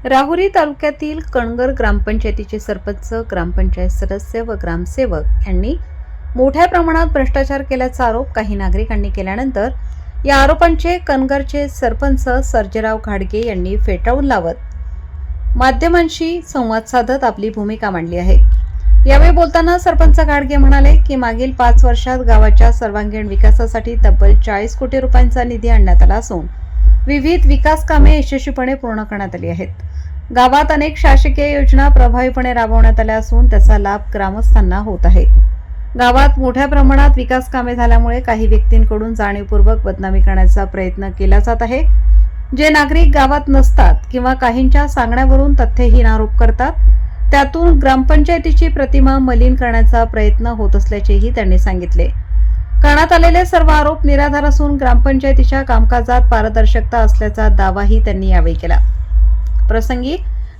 राहुरी तालुक्यातील कणगर ग्रामपंचायतीचे सरपंच, ग्रामपंचायत सदस्य व ग्रामसेवक यांनी मोठ्या प्रमाणात भ्रष्टाचार केल्याचा आरोप काही नागरिकांनी केल्यानंतर या आरोपांचे कणगरचे सरपंच सर्जेराव घाडगे यांनी फेटाळून लावत माध्यमांशी संवाद साधत आपली भूमिका मांडली आहे। यावेळी बोलताना सरपंच घाडगे म्हणाले की मागील 5 वर्षात गावाच्या सर्वांगीण विकासासाठी तब्बल 40 कोटी रुपयांचा निधी आणण्यात आला असून विविध विकास कामे यशस्वीपणे पूर्ण करण्यात आली आहेत। गावात अनेक शासकीय योजना प्रभावीपणे राबवण्यात आल्या असून त्याचा लाभ ग्रामस्थांना होत आहे। गावात मोठ्या प्रमाणात विकास कामे झाल्यामुळे काही व्यक्तींकडून जाणीवपूर्वक बदनामी करण्याचा प्रयत्न केला जात आहे। जे नागरिक गावात नसतात किंवा काहींच्या सांगण्यावरून तथ्यहीन आरोप करतात, त्यातून ग्रामपंचायतीची प्रतिमा मलिन करण्याचा प्रयत्न होत असल्याचेही त्यांनी सांगितले। करण्यात आलेले सर्व आरोप निराधार असून ग्रामपंचायतीच्या कामकाजात पारदर्शकता असल्याचा दावाही त्यांनी यावेळी केला। प्रसंगी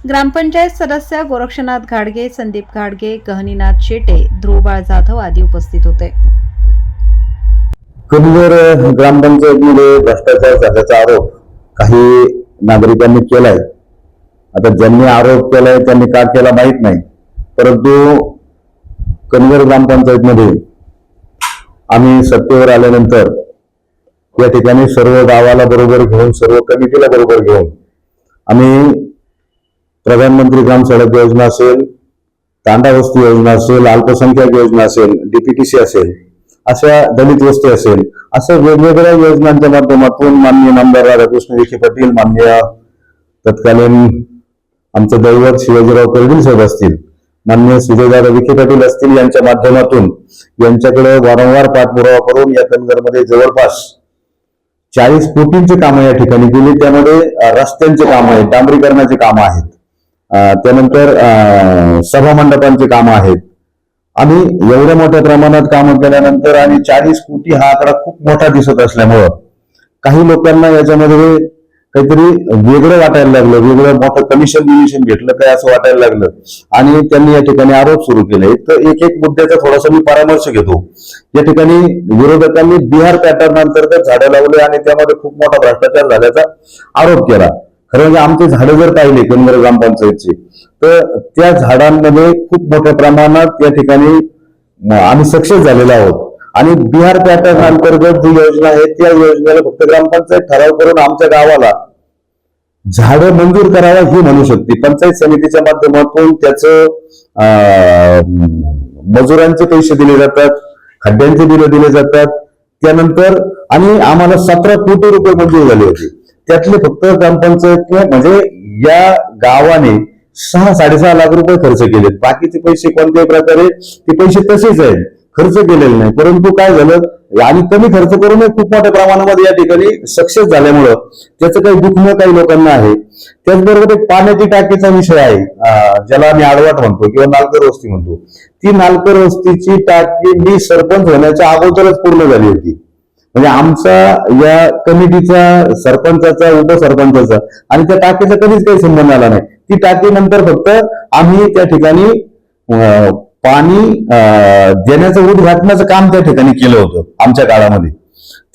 ग्रामपंचायत सदस्य गोरक्षनाथ घाडगे, संदीप घाडगे, गहनीनाथ शेटे, ध्रुवबाळ जाधव आदी उपस्थित होते। कणगर ग्रामपंचायतीमध्ये भ्रष्टाचार झाल्याचा आरोप काही नागरिकांनी केलाय। आता ज्यांनी आरोप केलाय त्यांनी का केला माहित नाही, परंतु कणगर ग्रामपंचायतीमध्ये आम्ही सत्तेवर आल्यानंतर या ठिकाणी सर्व गावाला बरोबर घेऊन, सर्व कमिटीला बरोबर घेऊन आम्ही प्रधानमंत्री ग्राम सडक योजना असेल, तांडा वस्ती योजना असेल, अल्पसंख्याक योजना असेल, डीपीटीसी असेल, अशा दलित वस्ती असेल, अशा वेगवेगळ्या योजनांच्या माध्यमातून माननीय नामदार राधाकृष्ण विखे पाटील, माननीय तत्कालीन आमचे दैवत शिवाजीराव करडील साहेब असतील, माननीय सुजयदादा विखे पाटील असतील, यांच्या माध्यमातून यांच्याकडे वारंवार पाठपुरावा करून या कणगरमध्ये जवळपास 40 कोटींचे कामं या ठिकाणी केली। त्यामध्ये रस्त्यांचे काम आहेत, डांबरीकरणाचे काम आहेत, त्यानंतर सभा मंडपांचे काम आहेत। आणि एवढ्या मोठ्या प्रमाणात कामं केल्यानंतर आणि 40 कोटी हा आकडा खूप मोठा दिसत असल्यामुळं काही लोकांना याच्यामध्ये काहीतरी वेगळं वाटायला लागलं, वेगळं मोठं कमिशन घेतलं काय असं वाटायला लागलं आणि त्यांनी या ठिकाणी आरोप सुरू केले। तर एक एक मुद्द्याचा थोडासा मी परामर्श घेतो। या ठिकाणी विरोधकांनी बिहार पॅटर्न अंतर्गत झाडं लावले आणि त्यामध्ये खूप मोठा भ्रष्टाचार झाल्याचा आरोप केला। खरं म्हणजे आमचे झाडं जर पाहिले कणगर ग्रामपंचायतचे, तर त्या झाडांमध्ये खूप मोठ्या प्रमाणात या ठिकाणी आम्ही सक्सेस झालेलो आहोत। आणि बिहार पॅटर्न अंतर्गत जी योजना आहे त्या योजनेला फक्त ग्रामपंचायत ठराव करून आमच्या गावाला झाडं मंजूर करावं ही म्हणू शकते। पंचायत समितीच्या माध्यमातून त्याचं मजुरांचे पैसे दिले जातात, खड्ड्यांचे बिलं दिले जातात, त्यानंतर आणि आम्हाला 17 कोटी रुपये मंजूर झाले होते। त्यातले फक्त ग्रामपंचायतने म्हणजे या गावाने 6-6.5 लाख रुपये खर्च केलेत। बाकीचे पैसे कोणत्याही प्रकारे ते पैसे तसेच आहेत, खर्च केलेले नाही। परंतु काय झालं, आणि कमी खर्च करून खूप मोठ्या प्रमाणामध्ये या ठिकाणी सक्सेस झाल्यामुळं त्याचं काही दुखणं काही लोकांना आहे। त्याचबरोबर एक पाण्याची टाकीचा विषय आहे, ज्याला आम्ही आडवाट म्हणतो किंवा नालकर वस्ती म्हणतो। ती नालकर वस्तीची टाकी मी सरपंच होण्याच्या अगोदरच पूर्ण झाली होती। म्हणजे आमचा या कमिटीचा, सरपंचाचा, उपसरपंचाचा आणि त्या टाकीचा कधीच काही संबंध आला नाही। ती टाकी नंतर फक्त आम्ही त्या ठिकाणी पाणी देण्याचं उद्घाटनाचं काम त्या ठिकाणी केलं होतं आमच्या काळामध्ये।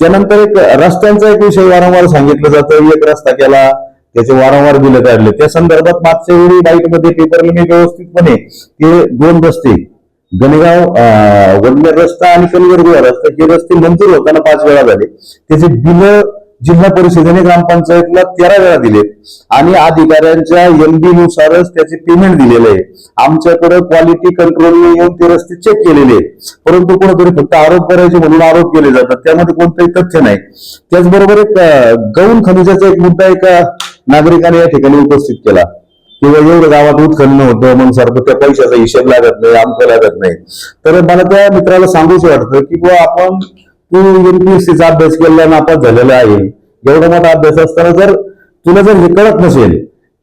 त्यानंतर एक रस्त्यांचा एक विषय वारंवार सांगितलं जातं, एक रस्ता केला त्याचे वारंवार बिलं काढले। त्या संदर्भात मागच्या वेळी लाईटमध्ये पेपरला मी व्यवस्थितपणे ते 2 रस्ते, गणेगाव वडनेर रस्ता आणि कणगर गुहा रस्ता, हे रस्ते मंजूर होताना 5 वेळा झाले। त्याचे बिलं जिल्हा परिषदेने ग्रामपंचायतला 13 वेळा दिलेत आणि अधिकाऱ्यांच्या एमबी नुसारच त्याचे पेमेंट दिलेलं आहे। आमच्याकडे क्वालिटी कंट्रोलने येऊन ते रस्ते चेक केलेले, परंतु कोणतरी फक्त आरोप करायचे म्हणून आरोप केले जातात, त्यामध्ये कोणतंही तथ्य नाही। त्याचबरोबर एक गौण खनिजाचा एक मुद्दा एका नागरिकाने या ठिकाणी उपस्थित केला, किंवा एवढं गावात उत्खनन होतं मग सारखं त्या पैशाचा हिशेब लागत नाही, आमचं लागत नाही। तर मला त्या मित्राला सांगूच वाटतं की बुवा, आपण तू UPSCचा अभ्यास केलेला, नापास झालेला आहे, एवढा मोठा अभ्यास असताना जर तुला जर हे कळत नसेल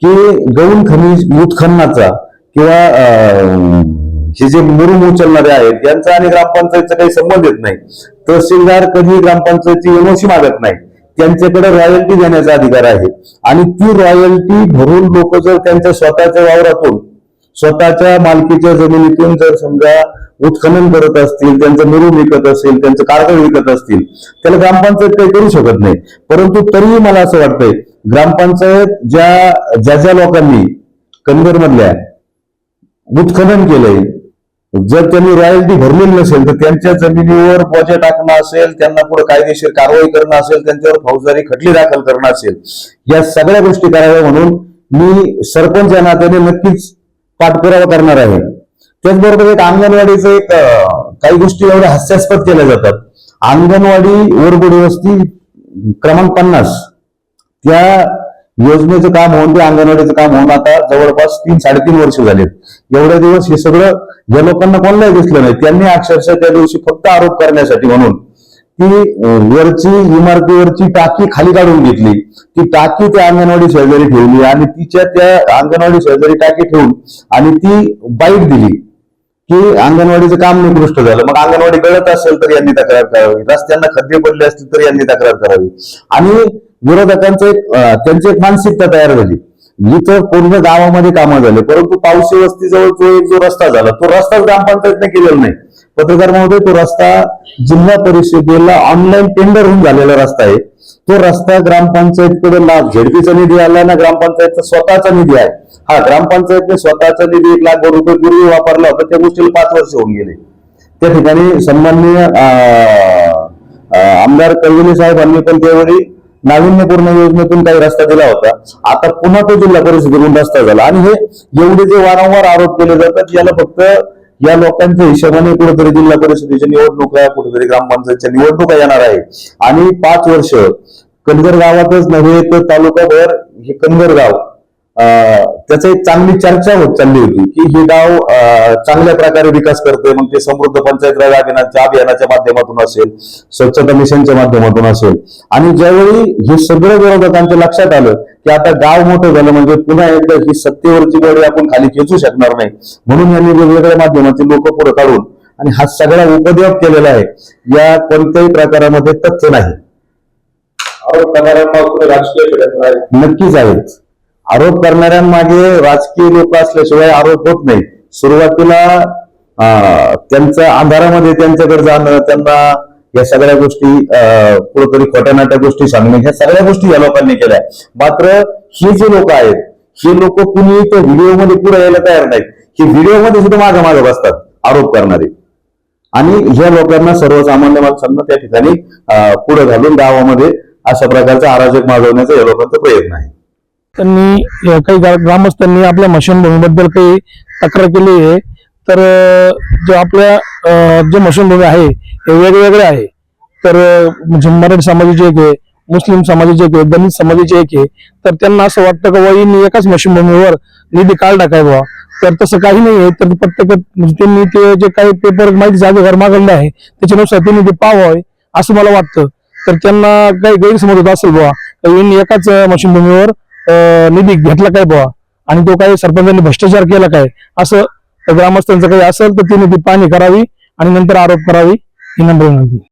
की गौण खनिज उत्खननाचा किंवा हे जे मुरुम उचलणारे आहेत यांचा आणि ग्रामपंचायतचा काही संबंध येत नाही, तहसीलदार कधी ग्रामपंचायतची NOC मागत नाही, त्यांच्याकडे रॉयल्टी देण्याचा अधिकार आहे। आणि ती रॉयल्टी भरून लोक जर त्यांच्या स्वतःच्या वावरातून, स्वतःच्या मालकीच्या जमिनीतून जर समजा उत्खनन करत असतील, त्यांचं मुरुम विकत असेल, त्यांचं कारगळ विकत असतील, त्याला ग्रामपंचायत काही करू शकत नाही। परंतु तरीही मला असं वाटतंय ग्रामपंचायत ज्या ज्या लोकांनी कनगर मधल्या उत्खनन केलंय, जर त्यांनी रॉयल्टी भरलेली नसेल तर त्यांच्या जमिनीवर बोजा टाकणं असेल, त्यांना पुढे कायदेशीर कारवाई करणं असेल, त्यांच्यावर फौजदारी खटली दाखल करणं असेल, या सगळ्या गोष्टी कराव्या म्हणून मी सरपंच या नात्याने नक्कीच पाठपुरावा करणार आहे. त्याचबरोबर एक अंगणवाडीचं काही गोष्टी एवढ्या हास्यास्पद केल्या जातात. अंगणवाडी वरबुडी वस्ती क्रमांक 50 त्या योजनेचं काम होऊन ते अंगणवाडीचं काम होऊन आता जवळपास 3-3.5 वर्ष झालेत. एवढ्या दिवस हे सगळं या लोकांना कोणालाही दिसलं नाही. त्यांनी अक्षरशः त्या दिवशी फक्त आरोप करण्यासाठी म्हणून ती वरची इमारतीवरची टाकी खाली काढून घेतली, ती टाकी त्या अंगणवाडी शेजारी ठेवली आणि तिच्या त्या अंगणवाडी शेजारी टाकी ठेवून आणि ती बाईट दिली की अंगणवाडीचं काम निकृष्ट झालं. मग अंगणवाडी गळत असेल तर यांनी तक्रार करावी, रस्त्यांना खड्डे पडले असतील तर यांनी तक्रार करावी. आणि विरोधकांचं त्यांची एक मानसिकता तयार झाली. इथं पूर्ण गावामध्ये कामं झाले, परंतु पावसी वस्तीजवळ जो रस्ता झाला तो रस्ता ग्रामपंचायतने केलेला नाही. पत्रकार महोदय, तो रस्ता जिल्हा परिषदेला ऑनलाईन टेंडर होऊन झालेला रस्ता आहे. तो रस्ता ग्रामपंचायतकडे झेडपीचा निधी आला ना, ग्रामपंचायतचा स्वतःचा निधी आहे. हा, ग्रामपंचायतने स्वतःचा निधी 1 लाख रुपये पूर्वी वापरला होता. त्या गोष्टीला 5 वर्ष होऊन गेले. त्या ठिकाणी सन्माननीय आमदार कळवले साहेबांनी पण त्यावेळी नाविन्यपूर्ण योजनेतून काही रस्ता दिला होता. आता पुन्हा तो जिल्हा परिषदेकडून रस्ता झाला. आणि हे एवढे जे वारंवार आरोप केले जातात, याला फक्त या लोकांच्या हिशोबाने कुठेतरी जिल्हा परिषदेच्या निवडणुका, कुठेतरी ग्रामपंचायतच्या निवडणुका येणार आहे. आणि 5 वर्ष कनगर गावातच नव्हे तर तालुकाभर हे कनगर गाव त्याची एक चांगली चर्चा होत चालली होती की हे गाव चांगल्या प्रकारे विकास करते. मग ते समृद्ध पंचायत राज अभियानाच्या माध्यमातून असेल, स्वच्छता मिशनच्या माध्यमातून असेल. आणि ज्यावेळी हे सगळं विरोधकांच्या लक्षात आलं की आता गाव मोठं झालं म्हणजे पुन्हा एकदा ही सत्तेवरची गोडी आपण खाली खेचू शकणार नाही, म्हणून यांनी वेगवेगळ्या माध्यमाचे लोक पुढे काढून आणि हा सगळा उपद्रव केलेला आहे. या कोणत्याही प्रकारामध्ये तथ्य नाही. आरोप करणाऱ्यांना राजकीय नक्कीच आहेत. आरोप करणाऱ्यांमागे राजकीय लोक असल्याशिवाय आरोप होत नाही. सुरुवातीला त्यांच्या अंधारामध्ये त्यांच्याकडे जाणं, त्यांना या सगळ्या गोष्टी कुठेतरी खोट्या नाट्या गोष्टी सांगणे, ह्या सगळ्या गोष्टी या लोकांनी केल्या. मात्र ही जे लोक आहेत, हे लोक कुणी त्या व्हिडिओमध्ये पुढे यायला तयार नाहीत. हे व्हिडिओमध्ये सुद्धा मागे बसतात आरोप करणारे. आणि ह्या लोकांना, सर्वसामान्य माणसांना त्या ठिकाणी पुढे घालून गावामध्ये अशा प्रकारचा अराजक माजवण्याचा या लोकांचा प्रयत्न आहे. त्यांनी काही ग्रामस्थांनी आपल्या स्मशानभूमीबद्दल काही तक्रार केली आहे. तर जो आपल्या जे स्मशानभूमी आहे हे वेगवेगळे आहे. तर म्हणजे मराठी समाजाची एक आहे, मुस्लिम समाजाची एक आहे, दलित समाजाची एक आहे. तर त्यांना असं वाटतं की बाई एकाच स्मशानभूमीवर निधी काढ टाकायचा. तर तसं काही नाही आहे. तर प्रत्येक म्हणजे त्यांनी ते जे काही पेपर माहिती जागेवर मागवले आहे त्याच्यानुसार त्यांनी ते पाहावं असं मला वाटतं. तर त्यांना काही गैरसमज होत असेल बुवा यांनी एकाच स्मशानभूमीवर निधी घेतला काय बुवा आणि तो काही सरपंचांनी भ्रष्टाचार केला काय, असं ग्रामस्थांचं काही असेल तर त्यांनी ती पाहणी करावी आणि नंतर आरोप करावी ही नम्र विनंती.